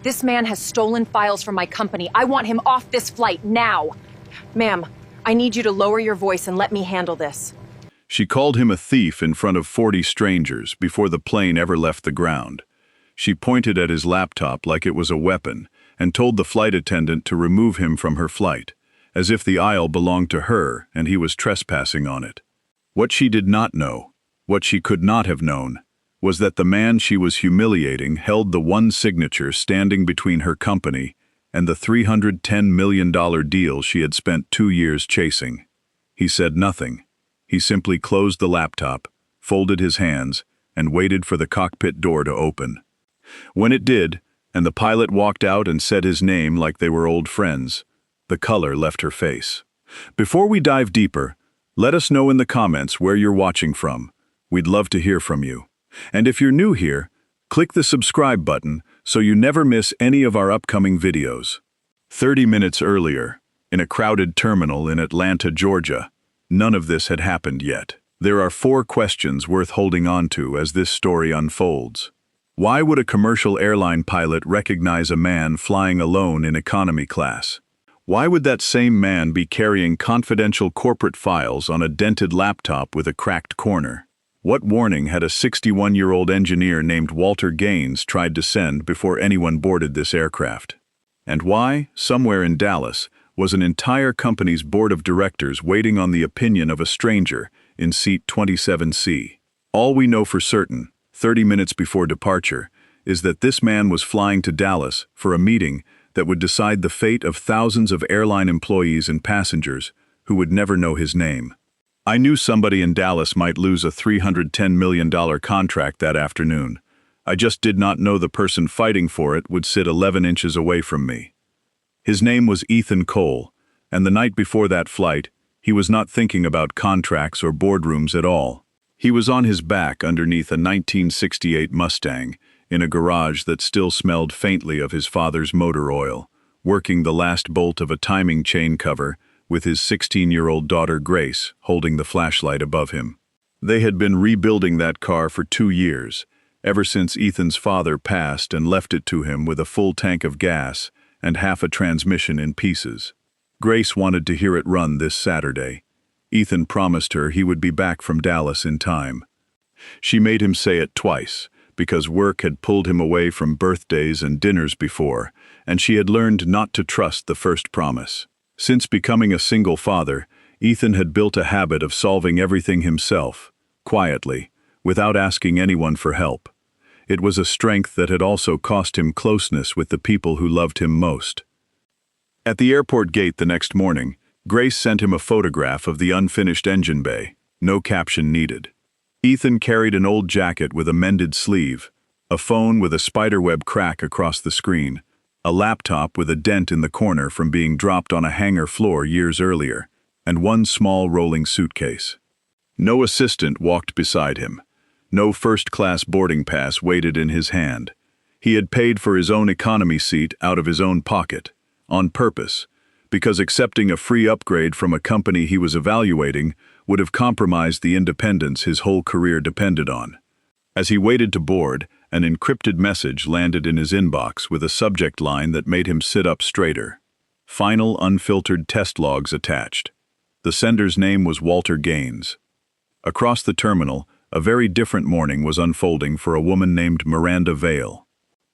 This man has stolen files from my company. I want him off this flight now. Ma'am, I need you to lower your voice and let me handle this. She called him a thief in front of 40 strangers before the plane ever left the ground. She pointed at his laptop like it was a weapon and told the flight attendant to remove him from her flight, as if the aisle belonged to her and he was trespassing on it. What she did not know, what she could not have known, was that the man she was humiliating held the one signature standing between her company and the $310 million deal she had spent 2 years chasing. He said nothing. He simply closed the laptop, folded his hands, and waited for the cockpit door to open. When it did, and the pilot walked out and said his name like they were old friends, the color left her face. Before we dive deeper, let us know in the comments where you're watching from. We'd love to hear from you. And if you're new here, click the subscribe button so you never miss any of our upcoming videos. 30 minutes earlier, in a crowded terminal in Atlanta, Georgia, none of this had happened yet. There are 4 questions worth holding on to as this story unfolds. Why would a commercial airline pilot recognize a man flying alone in economy class? Why would that same man be carrying confidential corporate files on a dented laptop with a cracked corner? What warning had a 61-year-old engineer named Walter Gaines tried to send before anyone boarded this aircraft? And why, somewhere in Dallas, was an entire company's board of directors waiting on the opinion of a stranger in seat 27C? All we know for certain, 30 minutes before departure, is that this man was flying to Dallas for a meeting that would decide the fate of thousands of airline employees and passengers who would never know his name. I knew somebody in Dallas might lose a $310 million contract that afternoon. I just did not know the person fighting for it would sit 11 inches away from me. His name was Ethan Cole, and the night before that flight, he was not thinking about contracts or boardrooms at all. He was on his back underneath a 1968 Mustang in a garage that still smelled faintly of his father's motor oil, working the last bolt of a timing chain cover with his 16-year-old daughter Grace holding the flashlight above him. They had been rebuilding that car for 2 years, ever since Ethan's father passed and left it to him with a full tank of gas and half a transmission in pieces. Grace wanted to hear it run this Saturday. Ethan promised her he would be back from Dallas in time. She made him say it twice, because work had pulled him away from birthdays and dinners before, and she had learned not to trust the first promise. Since becoming a single father, Ethan had built a habit of solving everything himself, quietly, without asking anyone for help. It was a strength that had also cost him closeness with the people who loved him most. At the airport gate the next morning, Grace sent him a photograph of the unfinished engine bay, no caption needed. Ethan carried an old jacket with a mended sleeve, a phone with a spiderweb crack across the screen, a laptop with a dent in the corner from being dropped on a hangar floor years earlier, and one small rolling suitcase. No assistant walked beside him. No first-class boarding pass waited in his hand. He had paid for his own economy seat out of his own pocket, on purpose, because accepting a free upgrade from a company he was evaluating would have compromised the independence his whole career depended on. As he waited to board, an encrypted message landed in his inbox with a subject line that made him sit up straighter. Final unfiltered test logs attached. The sender's name was Walter Gaines. Across the terminal, a very different morning was unfolding for a woman named Miranda Vale.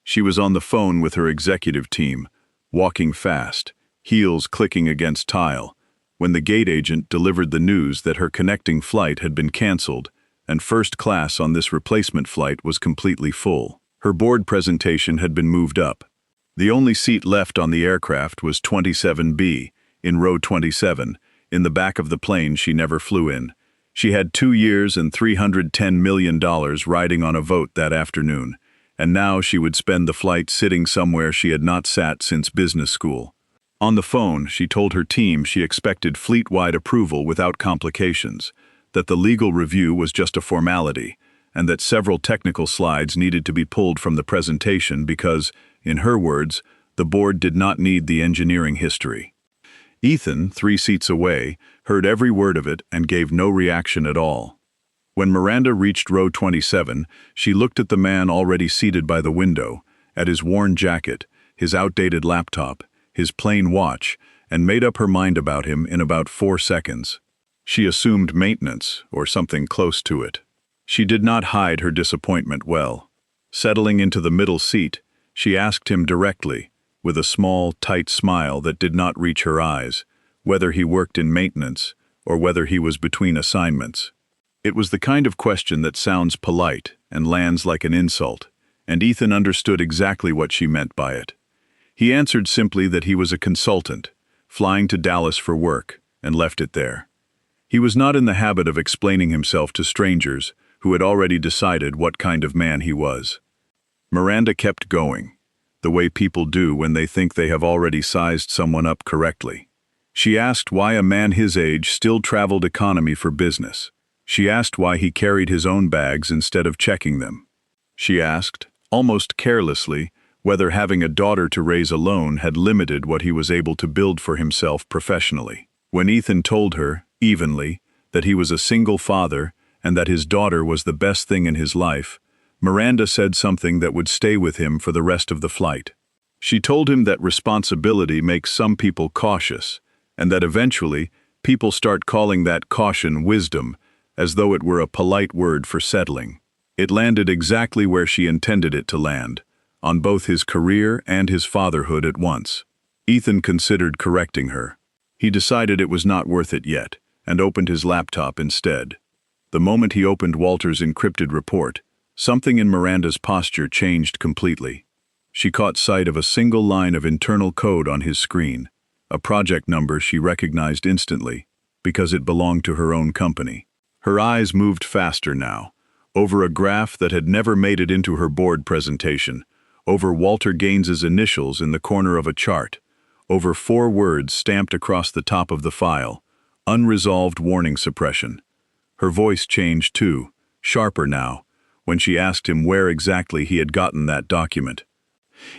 She was on the phone with her executive team, walking fast, heels clicking against tile, when the gate agent delivered the news that her connecting flight had been canceled and first class on this replacement flight was completely full. Her board presentation had been moved up. The only seat left on the aircraft was 27B, in row 27, in the back of the plane she never flew in. She had 2 years and $310 million riding on a vote that afternoon, and now she would spend the flight sitting somewhere she had not sat since business school. On the phone, she told her team she expected fleet-wide approval without complications, that the legal review was just a formality, and that several technical slides needed to be pulled from the presentation because, in her words, the board did not need the engineering history. Ethan, 3 seats away, heard every word of it and gave no reaction at all. When Miranda reached row 27, she looked at the man already seated by the window, at his worn jacket, his outdated laptop, his plain watch, and made up her mind about him in about 4 seconds. She assumed maintenance, or something close to it. She did not hide her disappointment well. Settling into the middle seat, she asked him directly, with a small, tight smile that did not reach her eyes, whether he worked in maintenance or whether he was between assignments. It was the kind of question that sounds polite and lands like an insult, and Ethan understood exactly what she meant by it. He answered simply that he was a consultant, flying to Dallas for work, and left it there. He was not in the habit of explaining himself to strangers who had already decided what kind of man he was. Miranda kept going, the way people do when they think they have already sized someone up correctly. She asked why a man his age still traveled economy for business. She asked why he carried his own bags instead of checking them. She asked, almost carelessly, whether having a daughter to raise alone had limited what he was able to build for himself professionally. When Ethan told her, evenly, that he was a single father and that his daughter was the best thing in his life, Miranda said something that would stay with him for the rest of the flight. She told him that responsibility makes some people cautious, and that eventually people start calling that caution wisdom, as though it were a polite word for settling. It landed exactly where she intended it to land, on both his career and his fatherhood at once. Ethan considered correcting her. He decided it was not worth it yet, and opened his laptop instead. The moment he opened Walter's encrypted report, something in Miranda's posture changed completely. She caught sight of a single line of internal code on his screen, a project number she recognized instantly, because it belonged to her own company. Her eyes moved faster now, over a graph that had never made it into her board presentation, over Walter Gaines's initials in the corner of a chart, over 4 words stamped across the top of the file, unresolved warning suppression. Her voice changed too, sharper now, when she asked him where exactly he had gotten that document.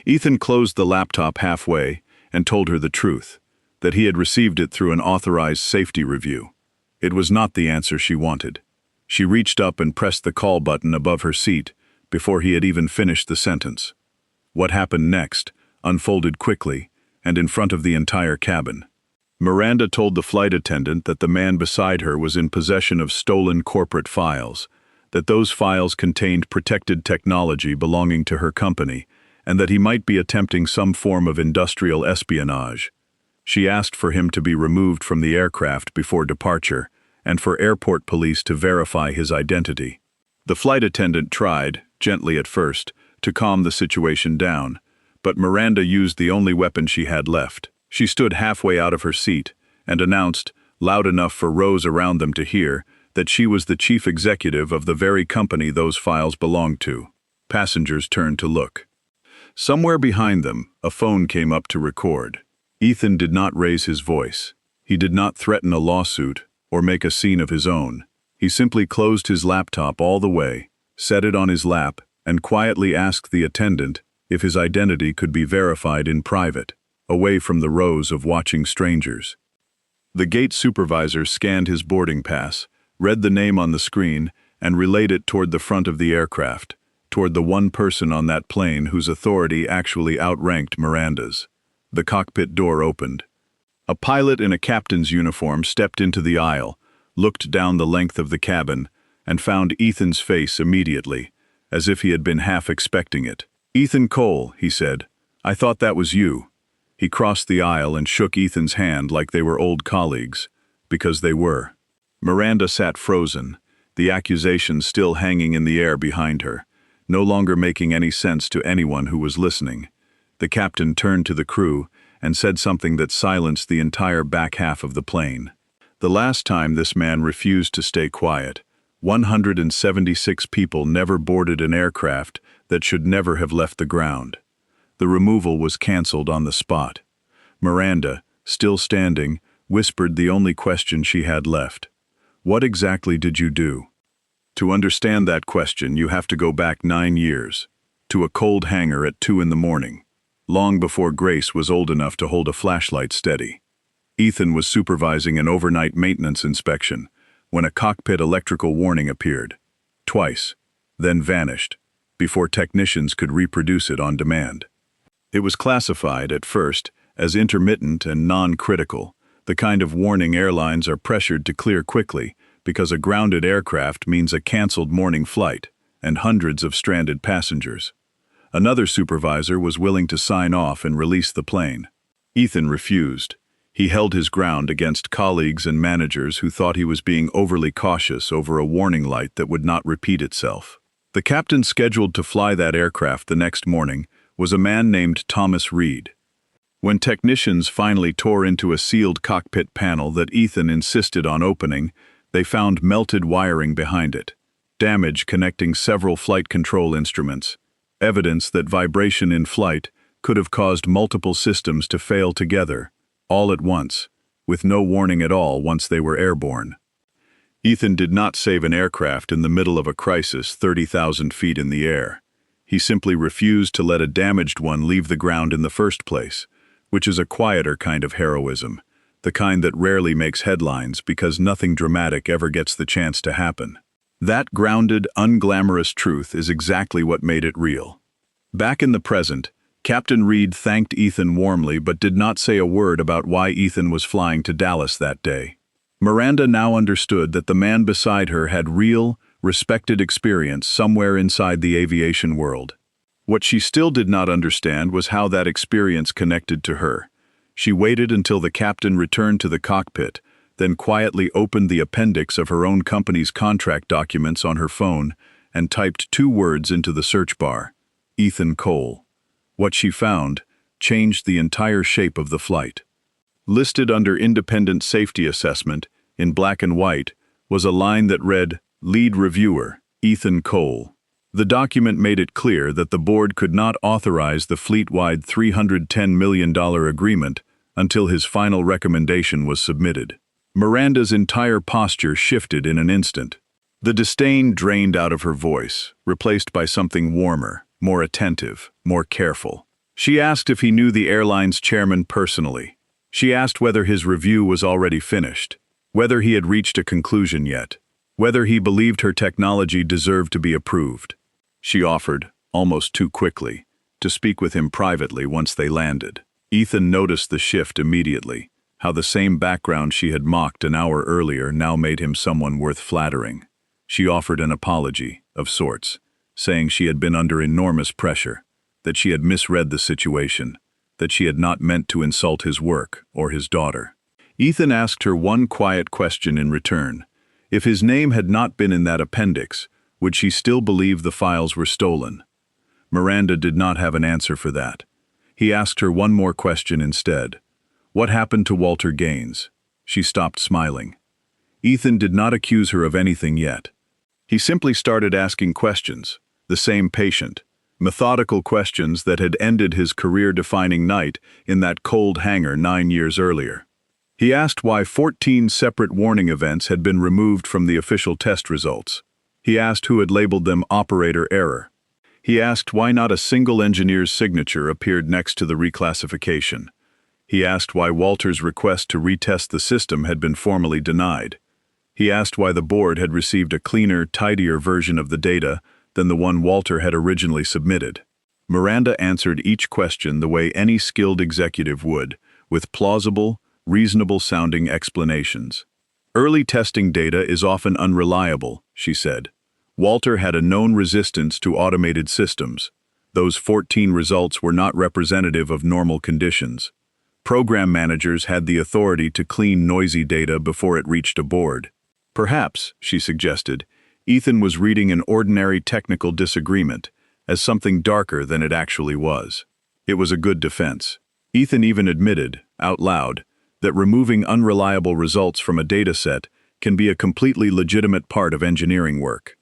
Ethan closed the laptop halfway and told her the truth, that he had received it through an authorized safety review. It was not the answer she wanted. She reached up and pressed the call button above her seat before he had even finished the sentence. What happened next unfolded quickly and in front of the entire cabin. Miranda told the flight attendant that the man beside her was in possession of stolen corporate files, that those files contained protected technology belonging to her company, and that he might be attempting some form of industrial espionage. She asked for him to be removed from the aircraft before departure, and for airport police to verify his identity. The flight attendant tried, gently at first, to calm the situation down, but Miranda used the only weapon she had left. She stood halfway out of her seat and announced, loud enough for rows around them to hear, that she was the chief executive of the very company those files belonged to. Passengers turned to look. Somewhere behind them, a phone came up to record. Ethan did not raise his voice. He did not threaten a lawsuit or make a scene of his own. He simply closed his laptop all the way, set it on his lap, and quietly asked the attendant if his identity could be verified in private, away from the rows of watching strangers. The gate supervisor scanned his boarding pass, read the name on the screen, and relayed it toward the front of the aircraft, toward the one person on that plane whose authority actually outranked Miranda's. The cockpit door opened. A pilot in a captain's uniform stepped into the aisle, looked down the length of the cabin, and found Ethan's face immediately, as if he had been half expecting it. "Ethan Cole," he said. "I thought that was you." He crossed the aisle and shook Ethan's hand like they were old colleagues, because they were. Miranda sat frozen, the accusation still hanging in the air behind her, no longer making any sense to anyone who was listening. The captain turned to the crew and said something that silenced the entire back half of the plane. The last time this man refused to stay quiet, 176 people never boarded an aircraft that should never have left the ground. The removal was canceled on the spot. Miranda, still standing, whispered the only question she had left. "What exactly did you do?" To understand that question, you have to go back 9 years, to a cold hangar at 2 in the morning, long before Grace was old enough to hold a flashlight steady. Ethan was supervising an overnight maintenance inspection when a cockpit electrical warning appeared. Twice, then vanished, before technicians could reproduce it on demand. It was classified, at first, as intermittent and non-critical, the kind of warning airlines are pressured to clear quickly because a grounded aircraft means a canceled morning flight and hundreds of stranded passengers. Another supervisor was willing to sign off and release the plane. Ethan refused. He held his ground against colleagues and managers who thought he was being overly cautious over a warning light that would not repeat itself. The captain scheduled to fly that aircraft the next morning was a man named Thomas Reed. When technicians finally tore into a sealed cockpit panel that Ethan insisted on opening, they found melted wiring behind it, damage connecting several flight control instruments, evidence that vibration in flight could have caused multiple systems to fail together, all at once, with no warning at all once they were airborne. Ethan did not save an aircraft in the middle of a crisis 30,000 feet in the air. He simply refused to let a damaged one leave the ground in the first place, which is a quieter kind of heroism, the kind that rarely makes headlines because nothing dramatic ever gets the chance to happen. That grounded, unglamorous truth is exactly what made it real. Back in the present, Captain Reed thanked Ethan warmly but did not say a word about why Ethan was flying to Dallas that day. Miranda now understood that the man beside her had real, respected experience somewhere inside the aviation world. What she still did not understand was how that experience connected to her. She waited until the captain returned to the cockpit, then quietly opened the appendix of her own company's contract documents on her phone and typed 2 words into the search bar: Ethan Cole. What she found changed the entire shape of the flight. Listed under Independent Safety Assessment, in black and white, was a line that read, Lead Reviewer, Ethan Cole. The document made it clear that the board could not authorize the fleet-wide $310 million agreement until his final recommendation was submitted. Miranda's entire posture shifted in an instant. The disdain drained out of her voice, replaced by something warmer, more attentive, more careful. She asked if he knew the airline's chairman personally. She asked whether his review was already finished, whether he had reached a conclusion yet, whether he believed her technology deserved to be approved. She offered, almost too quickly, to speak with him privately once they landed. Ethan noticed the shift immediately, how the same background she had mocked an hour earlier now made him someone worth flattering. She offered an apology, of sorts, saying she had been under enormous pressure, that she had misread the situation, that she had not meant to insult his work or his daughter. Ethan asked her one quiet question in return. If his name had not been in that appendix, would she still believe the files were stolen? Miranda did not have an answer for that. He asked her one more question instead. What happened to Walter Gaines? She stopped smiling. Ethan did not accuse her of anything yet. He simply started asking questions, the same patient, methodical questions that had ended his career-defining night in that cold hangar 9 years earlier. He asked why 14 separate warning events had been removed from the official test results. He asked who had labeled them operator error. He asked why not a single engineer's signature appeared next to the reclassification. He asked why Walter's request to retest the system had been formally denied. He asked why the board had received a cleaner, tidier version of the data than the one Walter had originally submitted. Miranda answered each question the way any skilled executive would, with plausible, reasonable-sounding explanations. Early testing data is often unreliable, she said. Walter had a known resistance to automated systems. Those 14 results were not representative of normal conditions. Program managers had the authority to clean noisy data before it reached a board. Perhaps, she suggested, Ethan was reading an ordinary technical disagreement as something darker than it actually was. It was a good defense. Ethan even admitted, out loud, that removing unreliable results from a dataset can be a completely legitimate part of engineering work.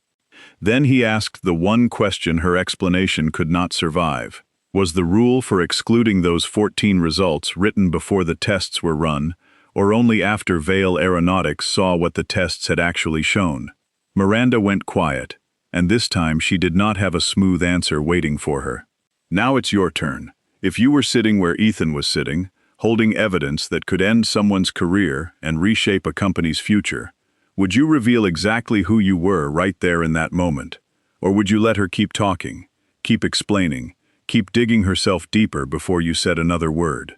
Then he asked the one question her explanation could not survive. Was the rule for excluding those 14 results written before the tests were run, or only after Vail Aeronautics saw what the tests had actually shown? Miranda went quiet, and this time she did not have a smooth answer waiting for her. Now it's your turn. If you were sitting where Ethan was sitting, holding evidence that could end someone's career and reshape a company's future, would you reveal exactly who you were right there in that moment? Or would you let her keep talking, keep explaining, Keep digging herself deeper before you said another word.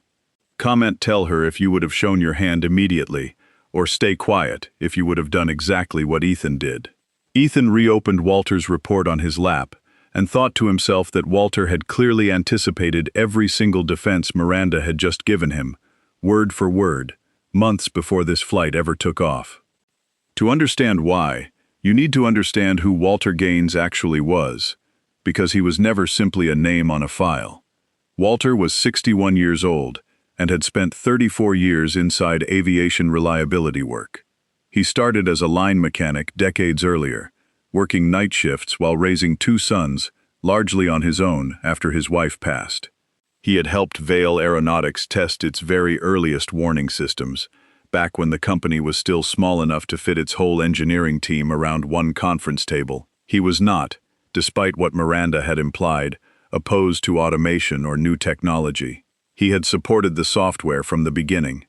Comment tell her if you would have shown your hand immediately, or stay quiet if you would have done exactly what Ethan did. Ethan reopened Walter's report on his lap and thought to himself that Walter had clearly anticipated every single defense Miranda had just given him, word for word, months before this flight ever took off. To understand why, you need to understand who Walter Gaines actually was, because he was never simply a name on a file. Walter was 61 years old and had spent 34 years inside aviation reliability work. He started as a line mechanic decades earlier, working night shifts while raising 2 sons, largely on his own after his wife passed. He had helped Vail Aeronautics test its very earliest warning systems, back when the company was still small enough to fit its whole engineering team around one conference table. He was not, despite what Miranda had implied, opposed to automation or new technology. He had supported the software from the beginning.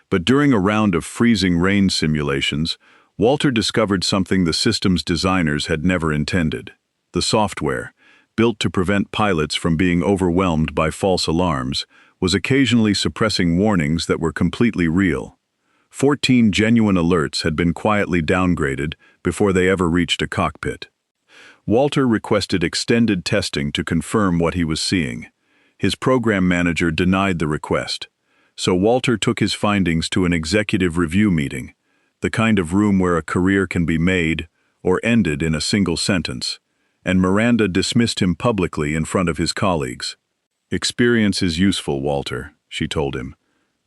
But during a round of freezing rain simulations, Walter discovered something the system's designers had never intended. The software, built to prevent pilots from being overwhelmed by false alarms, was occasionally suppressing warnings that were completely real. 14 genuine alerts had been quietly downgraded before they ever reached a cockpit. Walter requested extended testing to confirm what he was seeing. His program manager denied the request, so Walter took his findings to an executive review meeting, the kind of room where a career can be made or ended in a single sentence, and Miranda dismissed him publicly in front of his colleagues. "Experience is useful, Walter," she told him,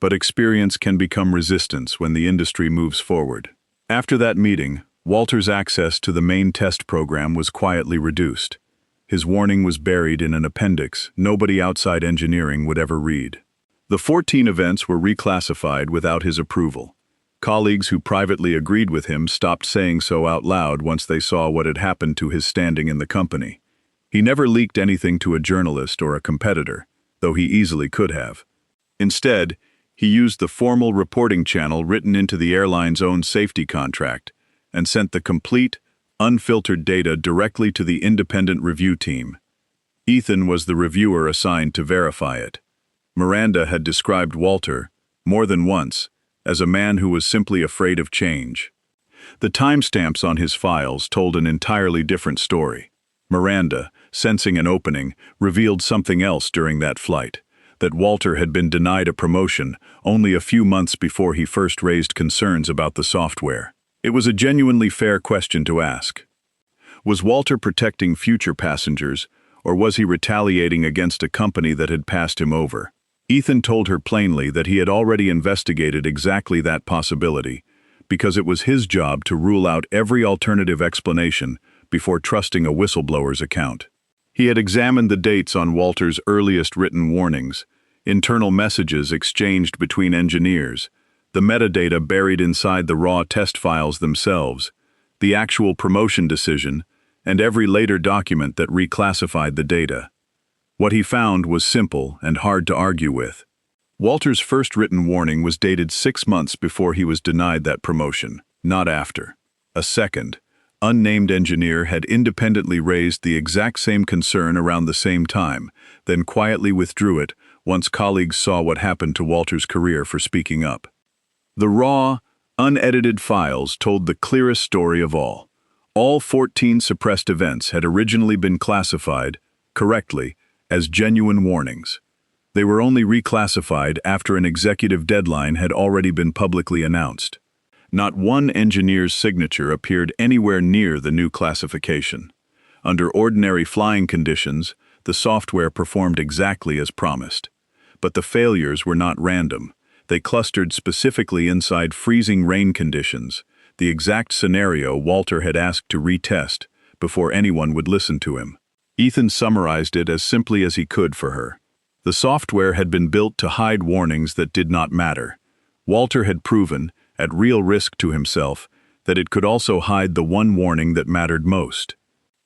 "but experience can become resistance when the industry moves forward." After that meeting, Walter's access to the main test program was quietly reduced. His warning was buried in an appendix nobody outside engineering would ever read. The 14 events were reclassified without his approval. Colleagues who privately agreed with him stopped saying so out loud once they saw what had happened to his standing in the company. He never leaked anything to a journalist or a competitor, though he easily could have. Instead, he used the formal reporting channel written into the airline's own safety contract and sent the complete, unfiltered data directly to the independent review team. Ethan was the reviewer assigned to verify it. Miranda had described Walter, more than once, as a man who was simply afraid of change. The timestamps on his files told an entirely different story. Miranda, sensing an opening, revealed something else during that flight, that Walter had been denied a promotion only a few months before he first raised concerns about the software. It was a genuinely fair question to ask. Was Walter protecting future passengers, or was he retaliating against a company that had passed him over? Ethan told her plainly that he had already investigated exactly that possibility, because it was his job to rule out every alternative explanation before trusting a whistleblower's account. He had examined the dates on Walter's earliest written warnings, internal messages exchanged between engineers, the metadata buried inside the raw test files themselves, the actual promotion decision, and every later document that reclassified the data. What he found was simple and hard to argue with. Walter's first written warning was dated 6 months before he was denied that promotion, not after. A second, unnamed engineer had independently raised the exact same concern around the same time, then quietly withdrew it once colleagues saw what happened to Walter's career for speaking up. The raw, unedited files told the clearest story of all. All 14 suppressed events had originally been classified, correctly, as genuine warnings. They were only reclassified after an executive deadline had already been publicly announced. Not one engineer's signature appeared anywhere near the new classification. Under ordinary flying conditions, the software performed exactly as promised. But the failures were not random. They clustered specifically inside freezing rain conditions, the exact scenario Walter had asked to retest before anyone would listen to him. Ethan summarized it as simply as he could for her. The software had been built to hide warnings that did not matter. Walter had proven, at real risk to himself, that it could also hide the one warning that mattered most.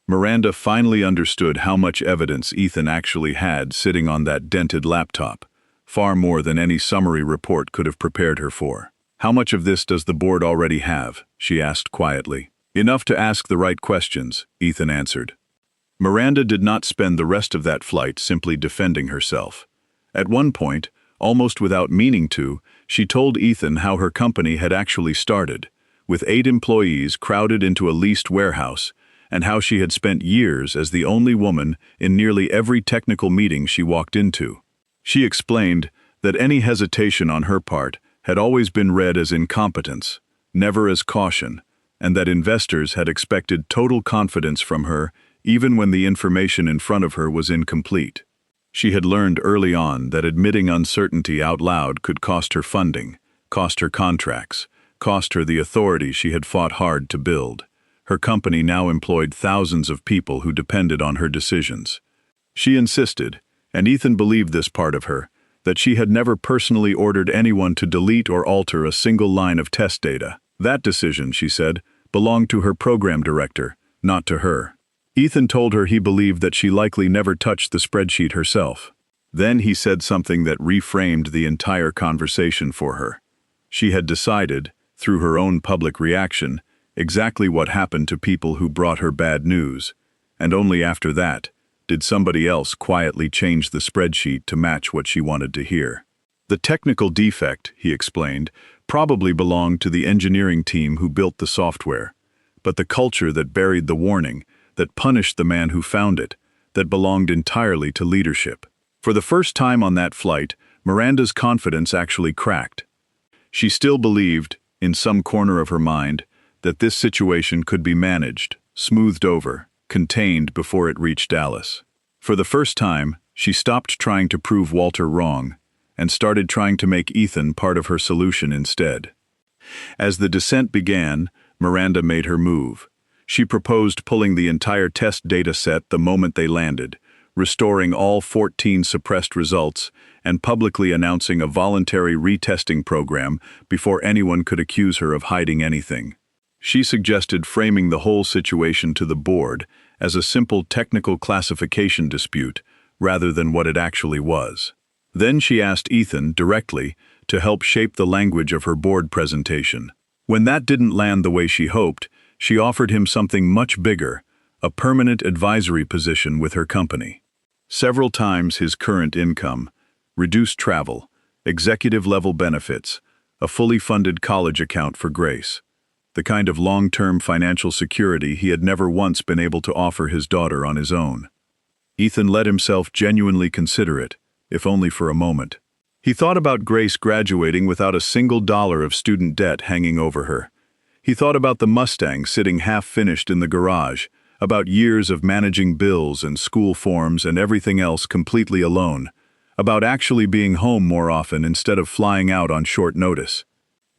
Miranda finally understood how much evidence Ethan actually had sitting on that dented laptop. Far more than any summary report could have prepared her for. "How much of this does the board already have?" she asked quietly. "Enough to ask the right questions," Ethan answered. Miranda did not spend the rest of that flight simply defending herself. At one point, almost without meaning to, she told Ethan how her company had actually started, with 8 employees crowded into a leased warehouse, and how she had spent years as the only woman in nearly every technical meeting she walked into. She explained that any hesitation on her part had always been read as incompetence, never as caution, and that investors had expected total confidence from her even when the information in front of her was incomplete. She had learned early on that admitting uncertainty out loud could cost her funding, cost her contracts, cost her the authority she had fought hard to build. Her company now employed thousands of people who depended on her decisions. She insisted, and Ethan believed this part of her, that she had never personally ordered anyone to delete or alter a single line of test data. That decision, she said, belonged to her program director, not to her. Ethan told her he believed that she likely never touched the spreadsheet herself. Then he said something that reframed the entire conversation for her. She had decided, through her own public reaction, exactly what happened to people who brought her bad news, and only after that did somebody else quietly change the spreadsheet to match what she wanted to hear. The technical defect, he explained, probably belonged to the engineering team who built the software, but the culture that buried the warning, that punished the man who found it, that belonged entirely to leadership. For the first time on that flight, Miranda's confidence actually cracked. She still believed, in some corner of her mind, that this situation could be managed, smoothed over, contained before it reached Dallas. For the first time, she stopped trying to prove Walter wrong and started trying to make Ethan part of her solution instead. As the descent began, Miranda made her move. She proposed pulling the entire test data set the moment they landed, restoring all 14 suppressed results, and publicly announcing a voluntary retesting program before anyone could accuse her of hiding anything. She suggested framing the whole situation to the board as a simple technical classification dispute rather than what it actually was. Then she asked Ethan directly to help shape the language of her board presentation. When that didn't land the way she hoped, she offered him something much bigger, a permanent advisory position with her company. Several times his current income, reduced travel, executive-level benefits, a fully funded college account for Grace. The kind of long-term financial security he had never once been able to offer his daughter on his own. Ethan let himself genuinely consider it, if only for a moment. He thought about Grace graduating without a single dollar of student debt hanging over her. He thought about the Mustang sitting half-finished in the garage, about years of managing bills and school forms and everything else completely alone, about actually being home more often instead of flying out on short notice.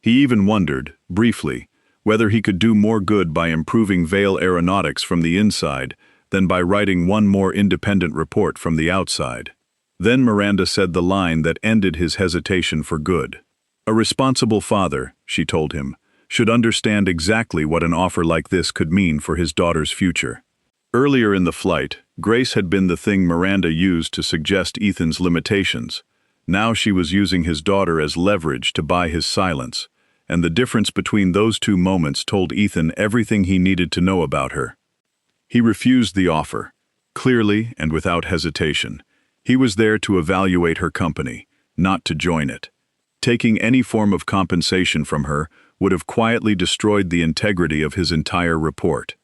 He even wondered, briefly, whether he could do more good by improving Vale Aeronautics from the inside than by writing one more independent report from the outside. Then Miranda said the line that ended his hesitation for good. A responsible father, she told him, should understand exactly what an offer like this could mean for his daughter's future. Earlier in the flight, Grace had been the thing Miranda used to suggest Ethan's limitations. Now she was using his daughter as leverage to buy his silence, and the difference between those two moments told Ethan everything he needed to know about her. He refused the offer, clearly and without hesitation. He was there to evaluate her company, not to join it. Taking any form of compensation from her would have quietly destroyed the integrity of his entire report.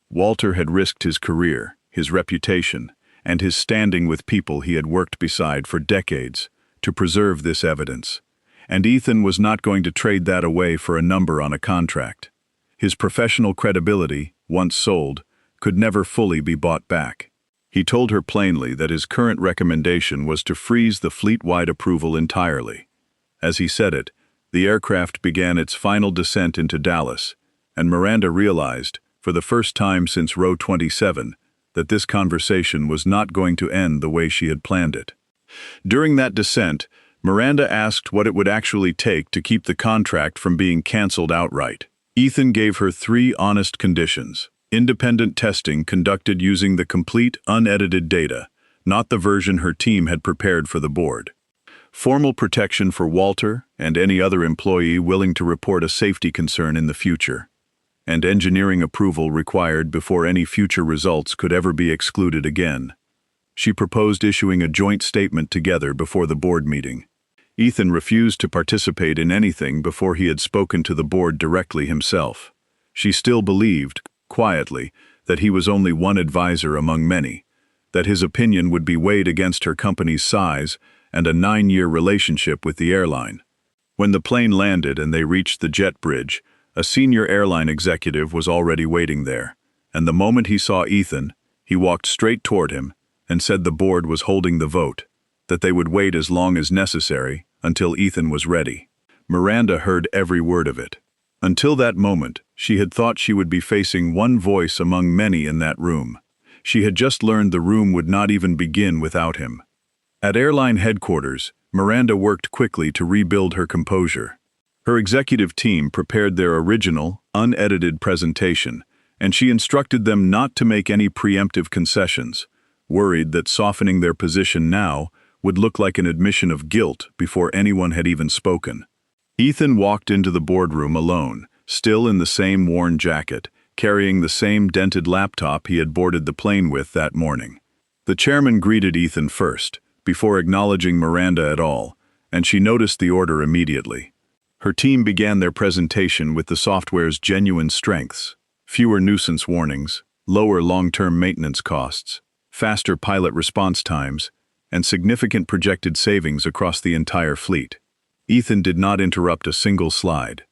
Walter had risked his career, his reputation, and his standing with people he had worked beside for decades to preserve this evidence. And Ethan was not going to trade that away for a number on a contract. His professional credibility, once sold, could never fully be bought back. He told her plainly that his current recommendation was to freeze the fleet-wide approval entirely. As he said it, the aircraft began its final descent into Dallas, and Miranda realized, for the first time since row 27, that this conversation was not going to end the way she had planned it. During that descent, Miranda asked what it would actually take to keep the contract from being canceled outright. Ethan gave her 3 honest conditions: independent testing conducted using the complete, unedited data, not the version her team had prepared for the board; formal protection for Walter and any other employee willing to report a safety concern in the future; and engineering approval required before any future results could ever be excluded again. She proposed issuing a joint statement together before the board meeting. Ethan refused to participate in anything before he had spoken to the board directly himself. She still believed, quietly, that he was only one advisor among many, that his opinion would be weighed against her company's size and a 9-year relationship with the airline. When the plane landed and they reached the jet bridge, a senior airline executive was already waiting there, and the moment he saw Ethan, he walked straight toward him and said the board was holding the vote, that they would wait as long as necessary until Ethan was ready. Miranda heard every word of it. Until that moment, she had thought she would be facing one voice among many in that room. She had just learned the room would not even begin without him. At airline headquarters, Miranda worked quickly to rebuild her composure. Her executive team prepared their original, unedited presentation, and she instructed them not to make any preemptive concessions, worried that softening their position now would look like an admission of guilt before anyone had even spoken. Ethan walked into the boardroom alone, still in the same worn jacket, carrying the same dented laptop he had boarded the plane with that morning. The chairman greeted Ethan first, before acknowledging Miranda at all, and she noticed the order immediately. Her team began their presentation with the software's genuine strengths: fewer nuisance warnings, lower long-term maintenance costs, faster pilot response times, and significant projected savings across the entire fleet. Ethan did not interrupt a single slide.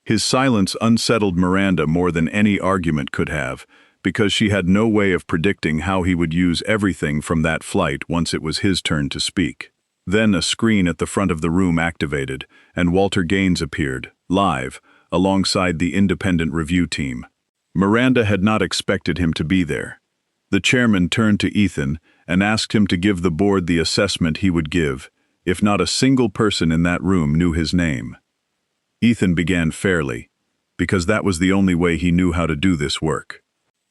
His silence unsettled Miranda more than any argument could have, because she had no way of predicting how he would use everything from that flight once it was his turn to speak. Then a screen at the front of the room activated, and Walter Gaines appeared, live, alongside the independent review team. Miranda had not expected him to be there. The chairman turned to Ethan and asked him to give the board the assessment he would give, if not a single person in that room knew his name. Ethan began fairly, because that was the only way he knew how to do this work.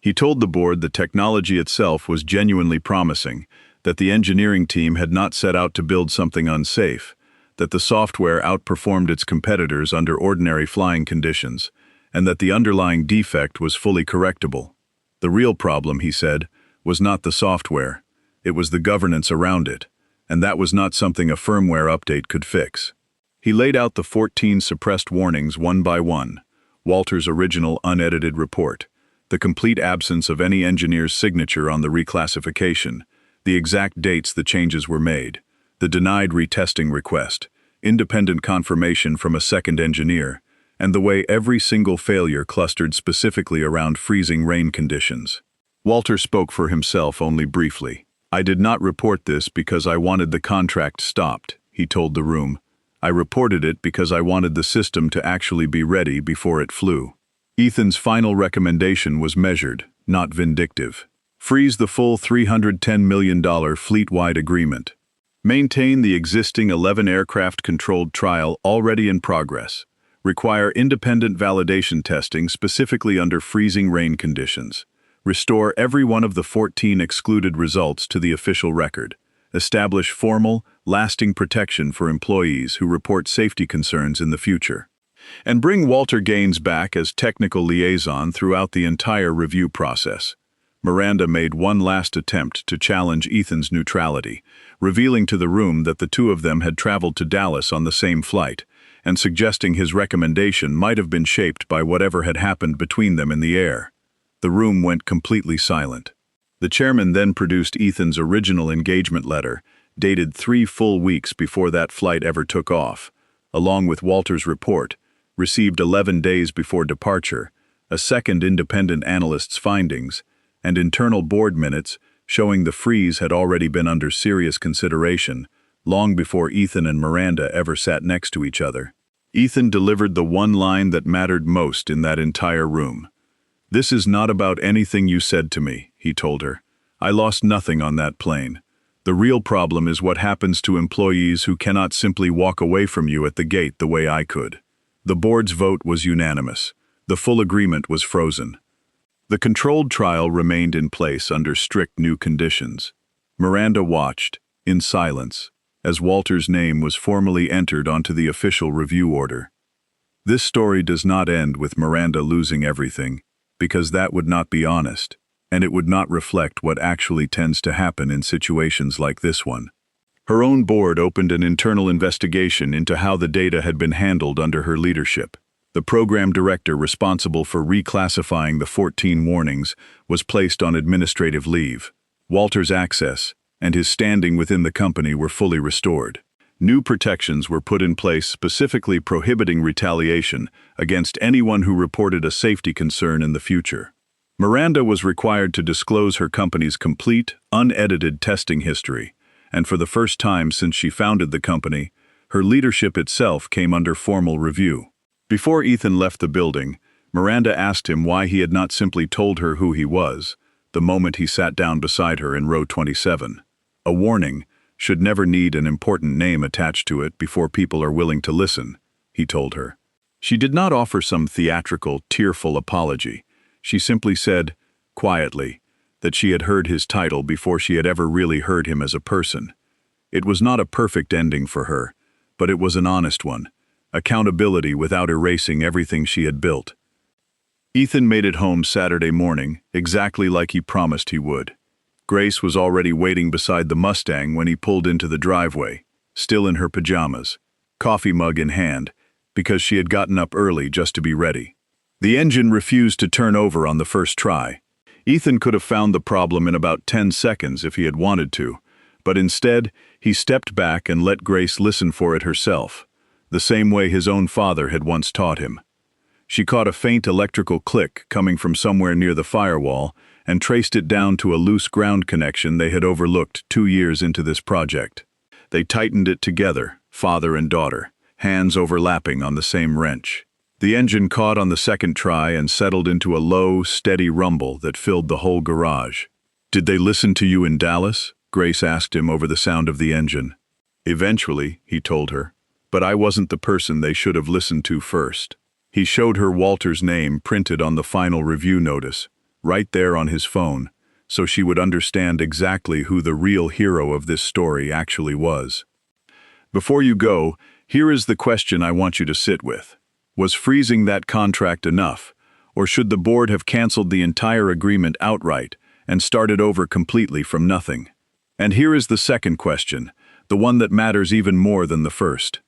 He told the board the technology itself was genuinely promising, that the engineering team had not set out to build something unsafe, that the software outperformed its competitors under ordinary flying conditions, and that the underlying defect was fully correctable. The real problem, he said, was not the software, it was the governance around it, and that was not something a firmware update could fix. He laid out the 14 suppressed warnings one by one, Walter's original unedited report, the complete absence of any engineer's signature on the reclassification, the exact dates the changes were made, the denied retesting request, independent confirmation from a second engineer, and the way every single failure clustered specifically around freezing rain conditions. Walter spoke for himself only briefly. "I did not report this because I wanted the contract stopped," he told the room. "I reported it because I wanted the system to actually be ready before it flew." Ethan's final recommendation was measured, not vindictive. Freeze the full $310 million fleet-wide agreement. Maintain the existing 11 aircraft-controlled trial already in progress. Require independent validation testing specifically under freezing rain conditions. Restore every one of the 14 excluded results to the official record. Establish formal, lasting protection for employees who report safety concerns in the future. And bring Walter Gaines back as technical liaison throughout the entire review process. Miranda made one last attempt to challenge Ethan's neutrality, revealing to the room that the two of them had traveled to Dallas on the same flight, and suggesting his recommendation might have been shaped by whatever had happened between them in the air. The room went completely silent. The chairman then produced Ethan's original engagement letter, dated 3 full weeks before that flight ever took off, along with Walter's report, received 11 days before departure, a second independent analyst's findings, and internal board minutes showing the freeze had already been under serious consideration, long before Ethan and Miranda ever sat next to each other. Ethan delivered the one line that mattered most in that entire room. "This is not about anything you said to me," he told her. "I lost nothing on that plane. The real problem is what happens to employees who cannot simply walk away from you at the gate the way I could." The board's vote was unanimous. The full agreement was frozen. The controlled trial remained in place under strict new conditions. Miranda watched, in silence, as Walter's name was formally entered onto the official review order. This story does not end with Miranda losing everything, because that would not be honest, and it would not reflect what actually tends to happen in situations like this one. Her own board opened an internal investigation into how the data had been handled under her leadership. The program director responsible for reclassifying the 14 warnings was placed on administrative leave. Walter's access and his standing within the company were fully restored. New protections were put in place specifically prohibiting retaliation against anyone who reported a safety concern in the future. Miranda was required to disclose her company's complete, unedited testing history, and for the first time since she founded the company, her leadership itself came under formal review. Before Ethan left the building, Miranda asked him why he had not simply told her who he was, the moment he sat down beside her in row 27. A warning should never need an important name attached to it before people are willing to listen, he told her. She did not offer some theatrical, tearful apology. She simply said, quietly, that she had heard his title before she had ever really heard him as a person. It was not a perfect ending for her, but it was an honest one. Accountability without erasing everything she had built. Ethan made it home Saturday morning, exactly like he promised he would. Grace was already waiting beside the Mustang when he pulled into the driveway, still in her pajamas, coffee mug in hand, because she had gotten up early just to be ready. The engine refused to turn over on the first try. Ethan could have found the problem in about 10 seconds if he had wanted to, but instead, he stepped back and let Grace listen for it herself, the same way his own father had once taught him. She caught a faint electrical click coming from somewhere near the firewall and traced it down to a loose ground connection they had overlooked 2 years into this project. They tightened it together, father and daughter, hands overlapping on the same wrench. The engine caught on the second try and settled into a low, steady rumble that filled the whole garage. "Did they listen to you in Dallas?" Grace asked him over the sound of the engine. "Eventually," he told her, "but I wasn't the person they should have listened to first." He showed her Walter's name printed on the final review notice, right there on his phone, so she would understand exactly who the real hero of this story actually was. Before you go, here is the question I want you to sit with. Was freezing that contract enough, or should the board have canceled the entire agreement outright and started over completely from nothing? And here is the second question, the one that matters even more than the first.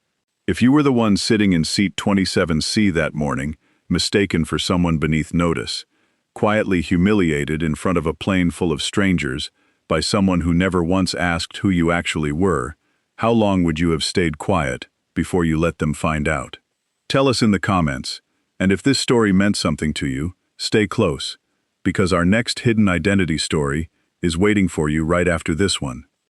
If you were the one sitting in seat 27C that morning, mistaken for someone beneath notice, quietly humiliated in front of a plane full of strangers by someone who never once asked who you actually were, how long would you have stayed quiet before you let them find out? Tell us in the comments, and if this story meant something to you, stay close, because our next hidden identity story is waiting for you right after this one.